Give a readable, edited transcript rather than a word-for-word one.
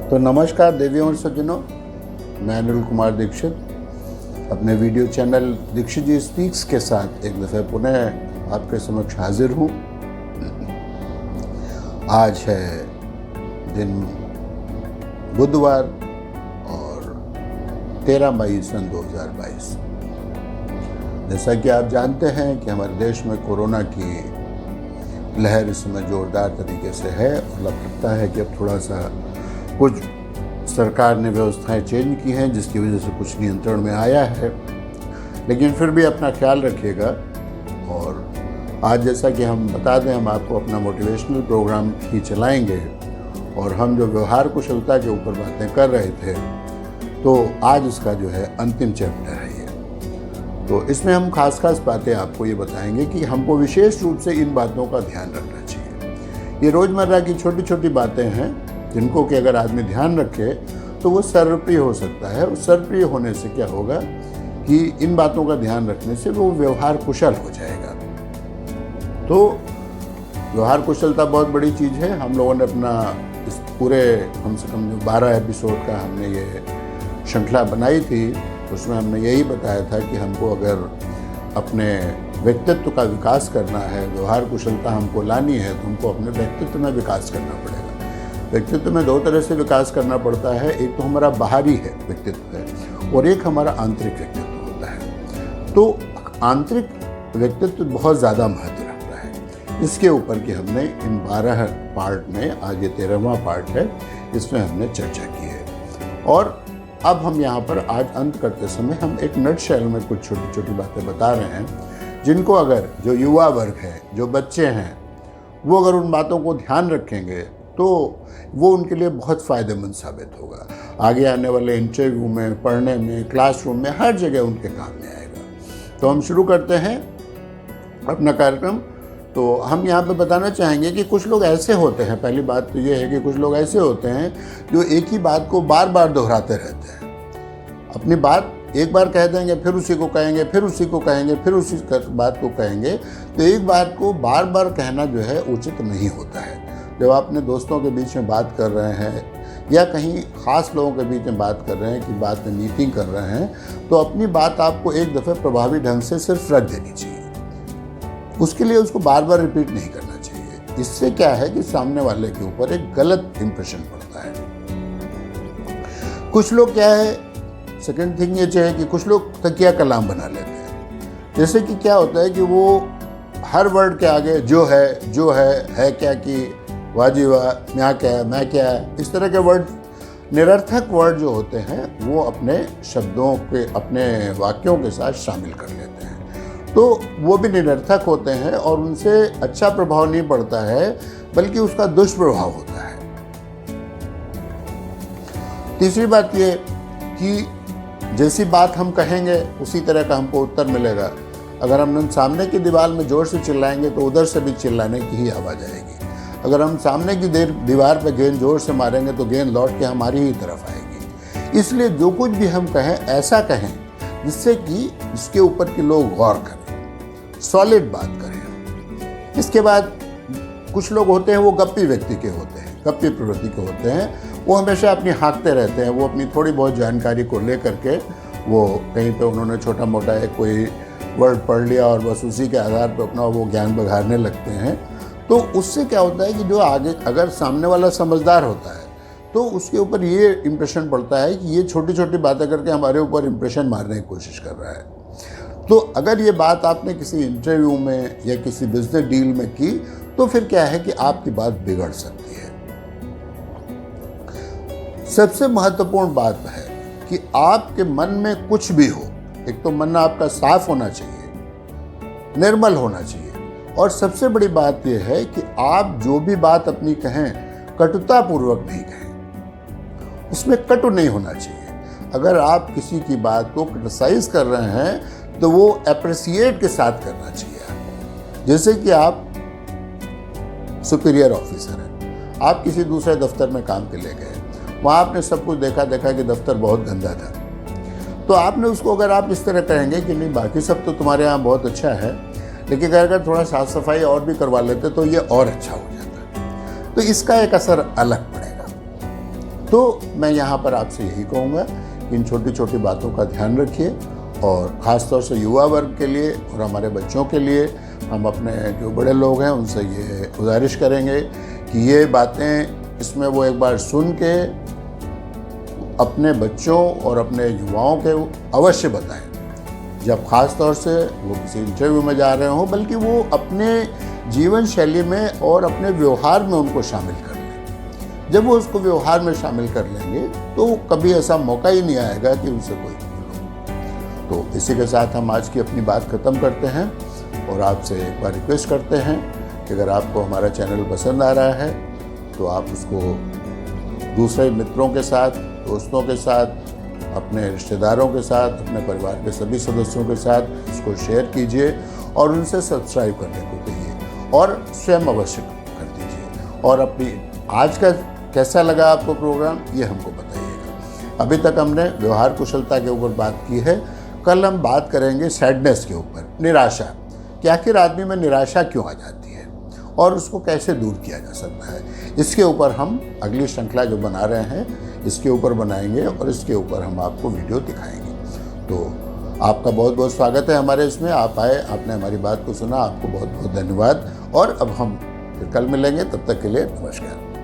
तो नमस्कार देवियों और सज्जनों, मैं अनिल कुमार दीक्षित अपने वीडियो चैनल दीक्षित जी स्पीक्स के साथ एक दफ़े पुनः आपके समक्ष हाजिर हूँ। आज है दिन बुधवार और 13 मई सन 2022। जैसा कि आप जानते हैं कि हमारे देश में कोरोना की लहर इस समय ज़ोरदार तरीके से है और लगता है कि अब थोड़ा सा कुछ सरकार ने व्यवस्थाएं चेंज की हैं जिसकी वजह से कुछ नियंत्रण में आया है, लेकिन फिर भी अपना ख्याल रखिएगा। और आज जैसा कि हम बता दें, हम आपको अपना मोटिवेशनल प्रोग्राम ही चलाएंगे और हम जो व्यवहार कुशलता के ऊपर बातें कर रहे थे, तो आज उसका जो है अंतिम चैप्टर है ये। तो इसमें हम खास बातें आपको ये बताएंगे कि हमको विशेष रूप से इन बातों का ध्यान रखना चाहिए। ये रोज़मर्रा की छोटी छोटी बातें हैं जिनको कि अगर आदमी ध्यान रखे तो वो सर्वप्रिय हो सकता है। उस सर्वप्रिय होने से क्या होगा कि इन बातों का ध्यान रखने से वो व्यवहार कुशल हो जाएगा। तो व्यवहार कुशलता बहुत बड़ी चीज़ है। हम लोगों ने अपना इस पूरे कम से कम जो 12 एपिसोड का हमने ये श्रृंखला बनाई थी, उसमें हमने यही बताया था कि हमको अगर अपने व्यक्तित्व का विकास करना है, व्यवहार कुशलता हमको लानी है, तो हमको अपने व्यक्तित्व में विकास करना पड़ेगा। व्यक्तित्व में दो तरह से विकास करना पड़ता है। एक तो हमारा बाहरी है व्यक्तित्व है और एक हमारा आंतरिक व्यक्तित्व होता है। तो आंतरिक व्यक्तित्व बहुत ज़्यादा महत्व रखता है। इसके ऊपर कि हमने इन 12 पार्ट में, आज ये 13वां पार्ट है, इसमें हमने चर्चा की है। और अब हम यहाँ पर आज अंत करते समय हम एक नटशेल में कुछ छोटी छोटी बातें बता रहे हैं जिनको अगर जो युवा वर्ग है, जो बच्चे हैं, वो अगर उन बातों को ध्यान रखेंगे तो वो उनके लिए बहुत फ़ायदेमंद साबित होगा। आगे आने वाले इंटरव्यू में, पढ़ने में, क्लासरूम में, हर जगह उनके काम में आएगा। तो हम शुरू करते हैं अपना कार्यक्रम। तो हम यहाँ पे बताना चाहेंगे कि कुछ लोग ऐसे होते हैं, पहली बात तो ये है कि कुछ लोग ऐसे होते हैं जो एक ही बात को बार बार दोहराते रहते हैं। अपनी बात एक बार कह देंगे, फिर उसी को कहेंगे, फिर उसी को कहेंगे, फिर उसी बात को कहेंगे। तो एक बात को बार बार कहना जो है उचित नहीं होता है। जब आप अपने दोस्तों के बीच में बात कर रहे हैं या कहीं ख़ास लोगों के बीच में बात कर रहे हैं, कि बात में मीटिंग कर रहे हैं, तो अपनी बात आपको एक दफ़े प्रभावी ढंग से सिर्फ रख देनी चाहिए। उसके लिए उसको बार बार रिपीट नहीं करना चाहिए। इससे क्या है कि सामने वाले के ऊपर एक गलत इंप्रेशन पड़ता है। कुछ लोग क्या है, सेकंड थिंग ये है कि कुछ लोग तकिया कलाम बना लेते हैं। जैसे कि क्या होता है कि वो हर वर्ड के आगे जो है क्या, कि वाजी वाह, मैं क्या, इस तरह के वर्ड, निरर्थक वर्ड जो होते हैं, वो अपने शब्दों के, अपने वाक्यों के साथ शामिल कर लेते हैं। तो वो भी निरर्थक होते हैं और उनसे अच्छा प्रभाव नहीं पड़ता है, बल्कि उसका दुष्प्रभाव होता है। तीसरी बात ये कि जैसी बात हम कहेंगे उसी तरह का हमको उत्तर मिलेगा। अगर हम सामने की दीवार में जोर से चिल्लाएंगे तो उधर से भी चिल्लाने की ही आवाज़ आएगी। अगर हम सामने की दीवार पर गेंद जोर से मारेंगे तो गेंद लौट के हमारी ही तरफ आएगी। इसलिए जो कुछ भी हम कहें ऐसा कहें जिससे कि इसके ऊपर के लोग गौर करें, सॉलिड बात करें। इसके बाद कुछ लोग होते हैं वो गप्पी व्यक्ति के होते हैं, गप्पी प्रवृत्ति के होते हैं। वो हमेशा अपनी हाँकते रहते हैं। वो अपनी थोड़ी बहुत जानकारी को लेकर के वो कहीं पे उन्होंने छोटा मोटा एक कोई वर्ड पढ़ लिया और बस उसी के आधार पर अपना वो ज्ञान बघाड़ने लगते हैं। तो उससे क्या होता है कि जो आगे अगर सामने वाला समझदार होता है तो उसके ऊपर ये इम्प्रेशन पड़ता है कि ये छोटी छोटी बातें करके हमारे ऊपर इम्प्रेशन मारने की कोशिश कर रहा है। तो अगर ये बात आपने किसी इंटरव्यू में या किसी बिजनेस डील में की तो फिर क्या है कि आपकी बात बिगड़ सकती है। सबसे महत्वपूर्ण बात है कि आपके मन में कुछ भी हो, एक तो मन आपका साफ होना चाहिए, निर्मल होना चाहिए, और सबसे बड़ी बात यह है कि आप जो भी बात अपनी कहें कटुतापूर्वक नहीं कहें। उसमें कटु नहीं होना चाहिए। अगर आप किसी की बात को क्रिटिसाइज कर रहे हैं तो वो अप्रिसिएट के साथ करना चाहिए। जैसे कि आप सुपीरियर ऑफिसर हैं, आप किसी दूसरे दफ्तर में काम के लिए गए, वहाँ आपने सब कुछ देखा कि दफ्तर बहुत गंदा था। तो आपने उसको, अगर आप इस तरह कहेंगे कि नहीं बाकी सब तो तुम्हारे यहाँ बहुत अच्छा है, लेकिन अगर थोड़ा साफ सफाई और भी करवा लेते तो ये और अच्छा हो जाता, तो इसका एक असर अलग पड़ेगा। तो मैं यहाँ पर आपसे यही कहूँगा कि इन छोटी छोटी बातों का ध्यान रखिए, और ख़ास तौर से युवा वर्ग के लिए और हमारे बच्चों के लिए हम अपने जो बड़े लोग हैं उनसे ये गुजारिश करेंगे कि ये बातें इसमें वो एक बार सुन के अपने बच्चों और अपने युवाओं के अवश्य बताएं, जब ख़ास तौर से वो किसी इंटरव्यू में जा रहे हों, बल्कि वो अपने जीवन शैली में और अपने व्यवहार में उनको शामिल कर लें। जब वो उसको व्यवहार में शामिल कर लेंगे तो कभी ऐसा मौका ही नहीं आएगा कि उनसे कोई भूल हो। तो इसी के साथ हम आज की अपनी बात ख़त्म करते हैं और आपसे एक बार रिक्वेस्ट करते हैं कि अगर आपको हमारा चैनल पसंद आ रहा है तो आप उसको दूसरे मित्रों के साथ, दोस्तों के साथ, अपने रिश्तेदारों के साथ, अपने परिवार के सभी सदस्यों के साथ इसको शेयर कीजिए और उनसे सब्सक्राइब करने को कहिए और स्वयं अवश्य कर दीजिए। और अपनी आज का कैसा लगा आपको प्रोग्राम ये हमको बताइएगा। अभी तक हमने व्यवहार कुशलता के ऊपर बात की है, कल हम बात करेंगे सैडनेस के ऊपर, निराशा, कि आखिर आदमी में निराशा क्यों आ जाती है और उसको कैसे दूर किया जा सकता है। इसके ऊपर हम अगली श्रृंखला जो बना रहे हैं इसके ऊपर बनाएंगे और इसके ऊपर हम आपको वीडियो दिखाएंगे। तो आपका बहुत बहुत स्वागत है हमारे इसमें, आप आए, आपने हमारी बात को सुना, आपको बहुत बहुत धन्यवाद। और अब हम फिर कल मिलेंगे, तब तक के लिए नमस्कार।